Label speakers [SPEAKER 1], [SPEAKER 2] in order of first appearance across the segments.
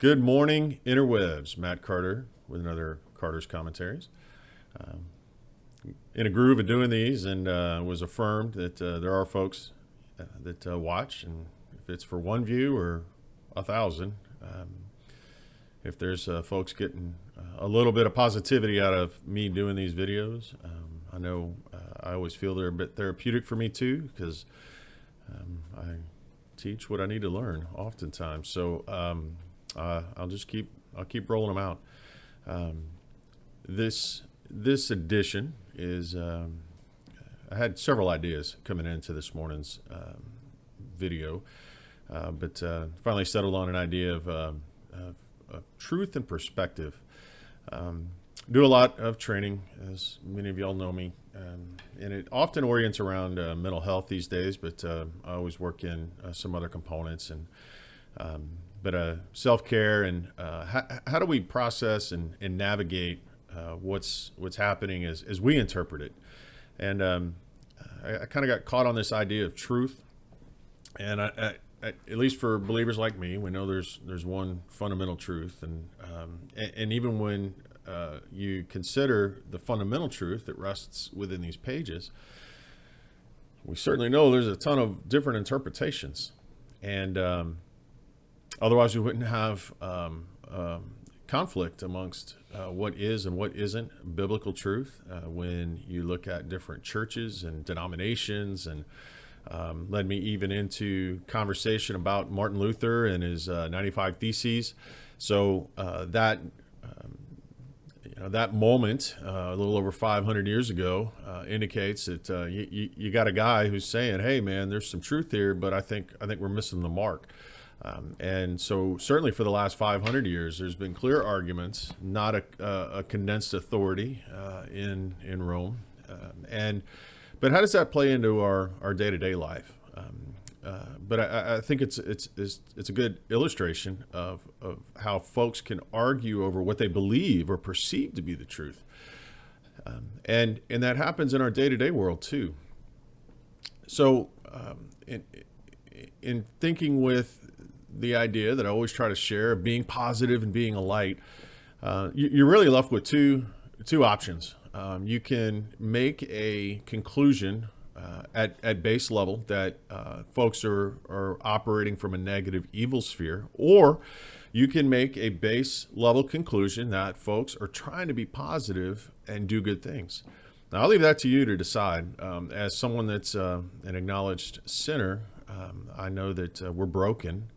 [SPEAKER 1] Good morning, interwebs. Matt Carter with another Carter's Commentaries. In a groove of doing these, and was affirmed that there are folks that watch, and if it's for one view or 1,000, if there's folks getting a little bit of positivity out of me doing these videos, I know I always feel they're a bit therapeutic for me too, because I teach what I need to learn oftentimes. So I'll keep rolling them out. This edition is I had several ideas coming into this morning's video, but finally settled on an idea of truth and perspective. Do a lot of training, as many of y'all know me, and it often orients around mental health these days, but I always work in some other components, and but self-care and how do we process and navigate what's happening as we interpret it. And I kind of got caught on this idea of truth, and I, at least for believers like me, we know there's one fundamental truth, and even when you consider the fundamental truth that rests within these pages, we certainly know there's a ton of different interpretations, and otherwise we wouldn't have conflict amongst what is and what isn't biblical truth. When you look at different churches and denominations, and led me even into conversation about Martin Luther and his 95 Theses. So that moment, a little over 500 years ago, indicates that you got a guy who's saying, "Hey, man, there's some truth here, but I think we're missing the mark." And so certainly for the last 500 years, there's been clear arguments, not a condensed authority in Rome. But how does that play into our day-to-day life? But I think it's a good illustration of how folks can argue over what they believe or perceive to be the truth. And that happens in our day-to-day world too. So in thinking with the idea that I always try to share of being positive and being a light, you're really left with two options. You can make a conclusion at base level that folks are operating from a negative evil sphere, or you can make a base level conclusion that folks are trying to be positive and do good things. Now, I'll leave that to you to decide. As someone that's an acknowledged sinner, I know that we're broken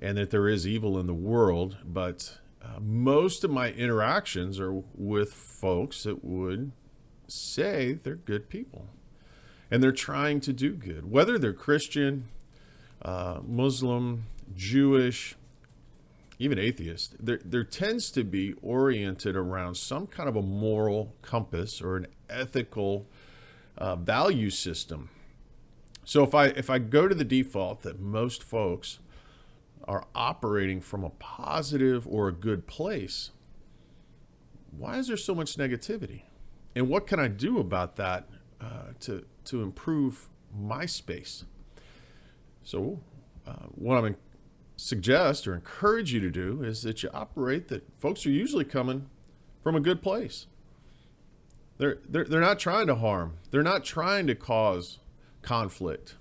[SPEAKER 1] and that there is evil in the world, but most of my interactions are with folks that would say they're good people and they're trying to do good, whether they're Christian, Muslim, Jewish, even atheist. There tends to be oriented around some kind of a moral compass or an ethical value system. So if I go to the default that most folks are operating from a positive or a good place, why is there so much negativity? And what can I do about that to improve my space? So what I'm going to suggest or encourage you to do is that you operate that folks are usually coming from a good place. They're not trying to harm. They're not trying to cause conflict.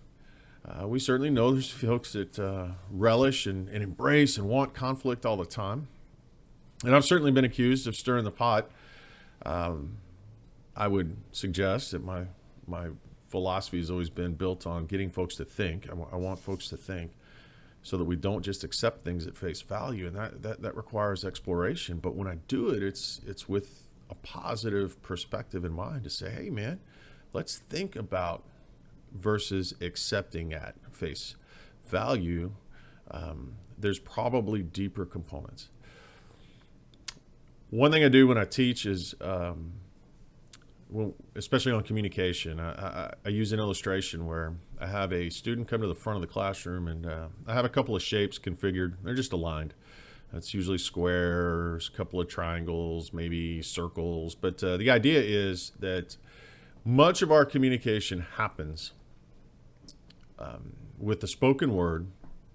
[SPEAKER 1] We certainly know there's folks that relish and embrace and want conflict all the time. And I've certainly been accused of stirring the pot. I would suggest that my philosophy has always been built on getting folks to think. I want folks to think so that we don't just accept things at face value, and that requires exploration. But when I do it, it's with a positive perspective in mind to say, hey, man, let's think about versus accepting at face value. There's probably deeper components. One thing I do when I teach is, especially on communication, I use an illustration where I have a student come to the front of the classroom, and I have a couple of shapes configured. They're just aligned. That's usually squares, a couple of triangles, maybe circles. But the idea is that much of our communication happens with the spoken word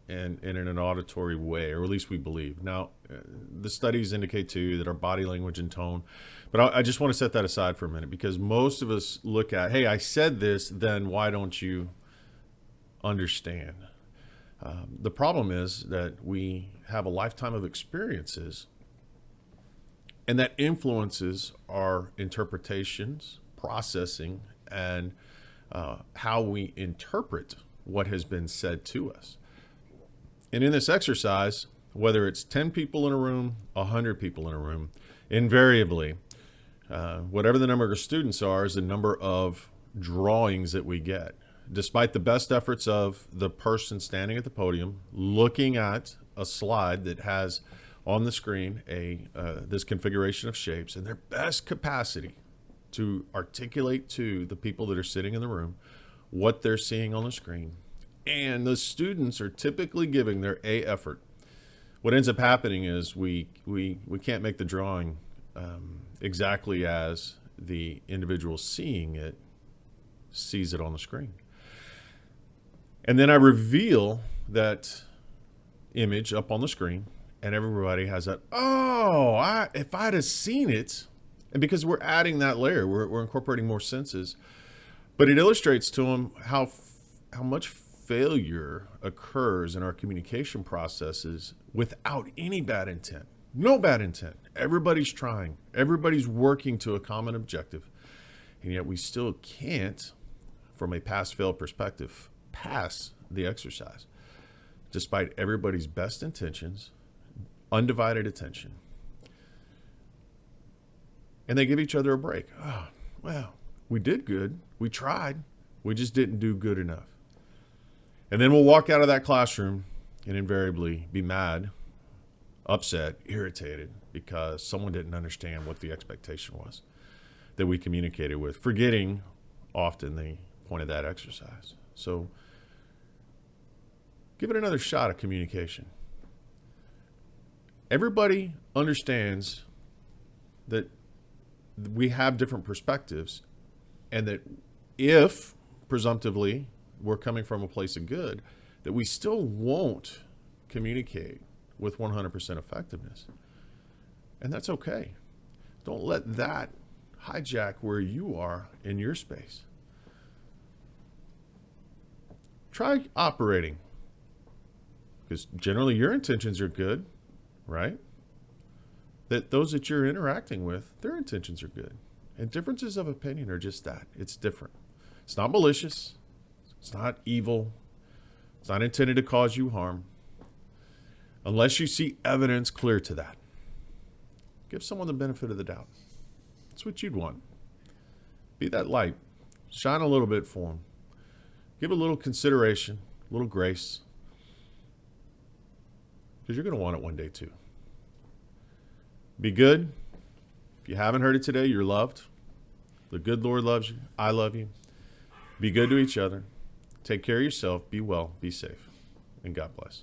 [SPEAKER 1] and in an auditory way, or at least we believe. Now, the studies indicate too that our body language and tone, but I just want to set that aside for a minute, because most of us look at, hey, I said this, then why don't you understand? The problem is that we have a lifetime of experiences, and that influences our interpretations, processing, and how we interpret what has been said to us. And in this exercise, whether it's 10 people in a room, 100 people in a room, invariably, whatever the number of students are is the number of drawings that we get. Despite the best efforts of the person standing at the podium, looking at a slide that has on the screen this configuration of shapes, and their best capacity to articulate to the people that are sitting in the room what they're seeing on the screen, and the students are typically giving their A effort, what ends up happening is we can't make the drawing exactly as the individual seeing it sees it on the screen. And then I reveal that image up on the screen, and everybody has that, oh, if I'd have seen it, and because we're adding that layer, we're incorporating more senses, but it illustrates to them how much failure occurs in our communication processes without any bad intent. No bad intent. Everybody's trying. Everybody's working to a common objective, and yet we still can't, from a pass-fail perspective, pass the exercise, despite everybody's best intentions, undivided attention. And they give each other a break. Oh, well, we did good. We tried. We just didn't do good enough. And then we'll walk out of that classroom and invariably be mad, upset, irritated, because someone didn't understand what the expectation was that we communicated with, forgetting often the point of that exercise. So give it another shot at communication. Everybody understands that we have different perspectives, and that if presumptively we're coming from a place of good, that we still won't communicate with 100% effectiveness. And that's okay. Don't let that hijack where you are in your space. Try operating, because generally your intentions are good, right? That those that you're interacting with, their intentions are good. And differences of opinion are just that. It's different. It's not malicious. It's not evil. It's not intended to cause you harm. Unless you see evidence clear to that. Give someone the benefit of the doubt. That's what you'd want. Be that light. Shine a little bit for them. Give a little consideration, a little grace. Because you're going to want it one day too. Be good. If you haven't heard it today, you're loved. The good Lord loves you. I love you. Be good to each other. Take care of yourself. Be well. Be safe. And God bless.